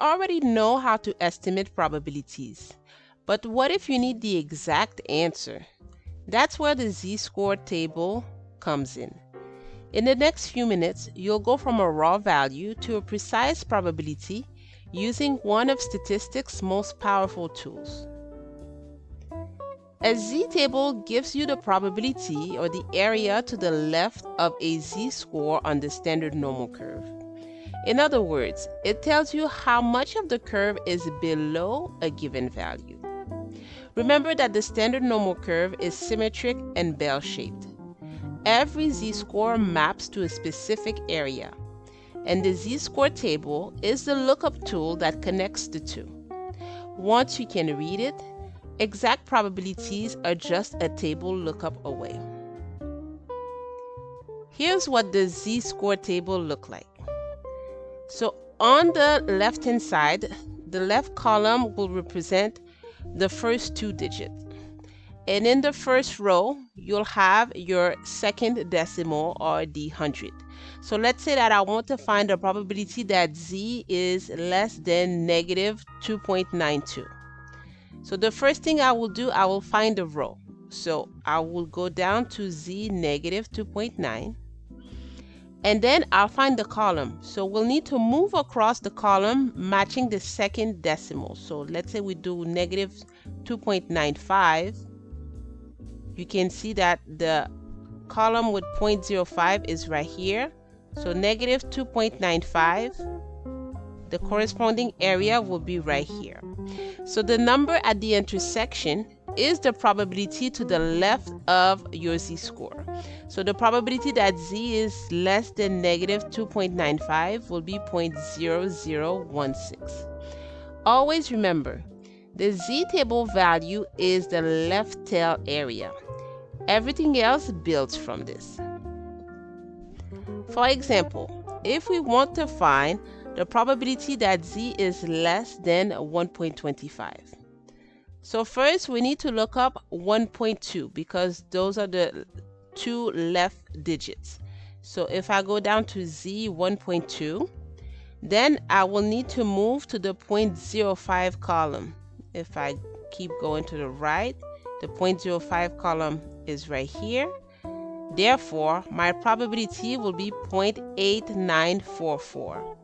already know how to estimate probabilities, but what if you need the exact answer? That's where the z-score table comes in. In the next few minutes, you'll go from a raw value to a precise probability using one of statistics' most powerful tools. A z-table gives you the probability or the area to the left of a z-score on the standard normal curve. In other words, it tells you how much of the curve is below a given value. Remember that the standard normal curve is symmetric and bell-shaped. Every z-score maps to a specific area, and the z-score table is the lookup tool that connects the two. Once you can read it, exact probabilities are just a table lookup away. Here's what the z-score table looks like. So on the left-hand side, the left column will represent the first two digits. And in the first row, you'll have your second decimal or the hundred. So let's say that I want to find the probability that z is less than negative 2.92. So the first thing I will do, I will find the row. So I will go down to z negative 2.9. And then I'll find the column. So we'll need to move across the column matching the second decimal. So let's say we do negative 2.95. You can see that the column with 0.05 is right here. So negative 2.95. The corresponding area will be right here. So the number at the intersection is the probability to the left of your z-score. So the probability that z is less than negative 2.95 will be 0.0016. Always remember, the z-table value is the left tail area. Everything else builds from this. For example, if we want to find the probability that z is less than 1.25. So first we need to look up 1.2 because those are the two left digits. So if I go down to z 1.2, then I will need to move to the 0.05 column. If I keep going to the right, the 0.05 column is right here. Therefore, my probability will be 0.8944.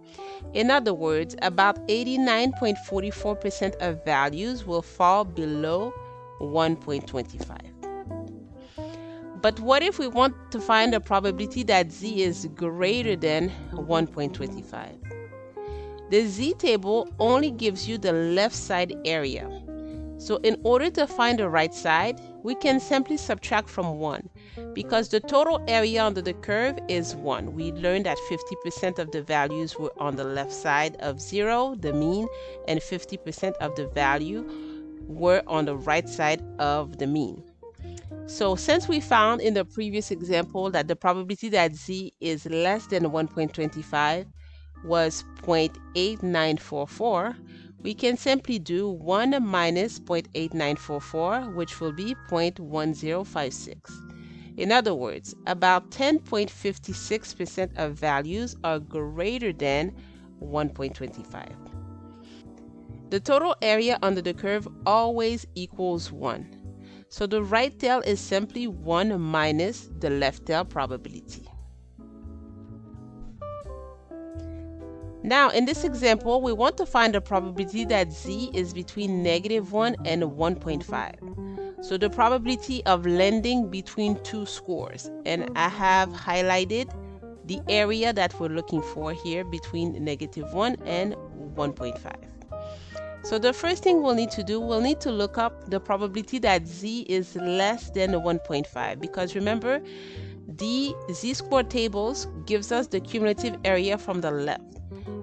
In other words, about 89.44% of values will fall below 1.25. But what if we want to find a probability that z is greater than 1.25? The z-table only gives you the left side area. So in order to find the right side, we can simply subtract from 1 because the total area under the curve is 1. We learned that 50% of the values were on the left side of 0, the mean, and 50% of the value were on the right side of the mean. So since we found in the previous example that the probability that z is less than 1.25 was 0.8944, we can simply do 1 minus 0.8944, which will be 0.1056. In other words, about 10.56% of values are greater than 1.25. The total area under the curve always equals 1. So the right tail is simply 1 minus the left tail probability. Now, in this example, we want to find the probability that z is between -1 and 1.5. So the probability of landing between two scores. And I have highlighted the area that we're looking for here between -1 and 1.5. So the first thing we'll need to do, we'll need to look up the probability that z is less than 1.5. Because remember, the z-score tables gives us the cumulative area from the left.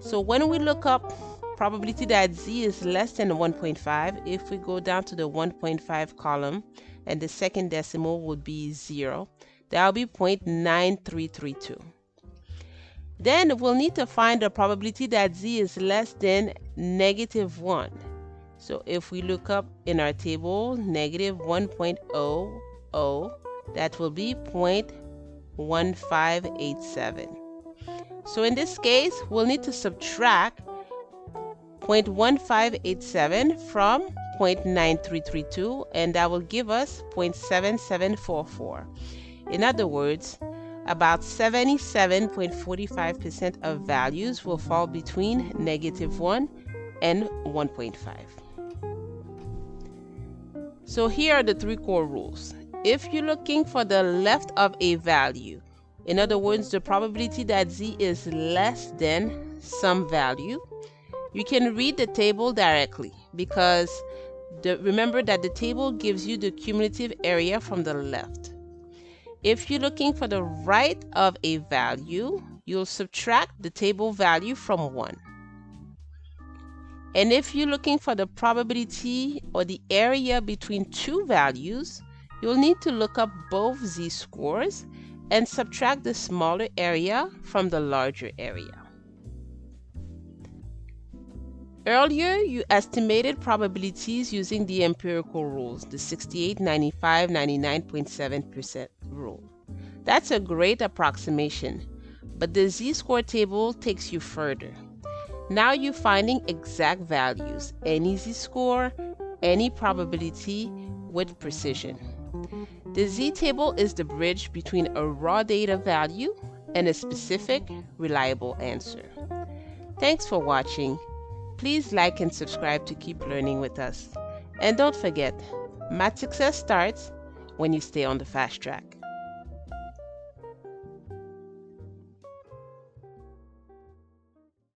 So when we look up probability that z is less than 1.5, if we go down to the 1.5 column and the second decimal would be 0, that will be 0.9332. Then we'll need to find the probability that z is less than -1. So if we look up in our table -1.00, that will be 0.1587. So in this case, we'll need to subtract 0.1587 from 0.9332, and that will give us 0.7744. In other words, about 77.45% of values will fall between -1 and 1.5. So here are the 3 core rules. If you're looking for the left of a value, in other words, the probability that z is less than some value, you can read the table directly because remember that the table gives you the cumulative area from the left. If you're looking for the right of a value, you'll subtract the table value from 1. And if you're looking for the probability or the area between 2 values, you'll need to look up both z-scores and subtract the smaller area from the larger area. Earlier, you estimated probabilities using the empirical rules, the 68, 95, 99.7% rule. That's a great approximation, but the z-score table takes you further. Now you're finding exact values, any z-score, any probability with precision. The z-table is the bridge between a raw data value and a specific, reliable answer. Thanks for watching. Please like and subscribe to keep learning with us. And don't forget, math success starts when you stay on the fast track.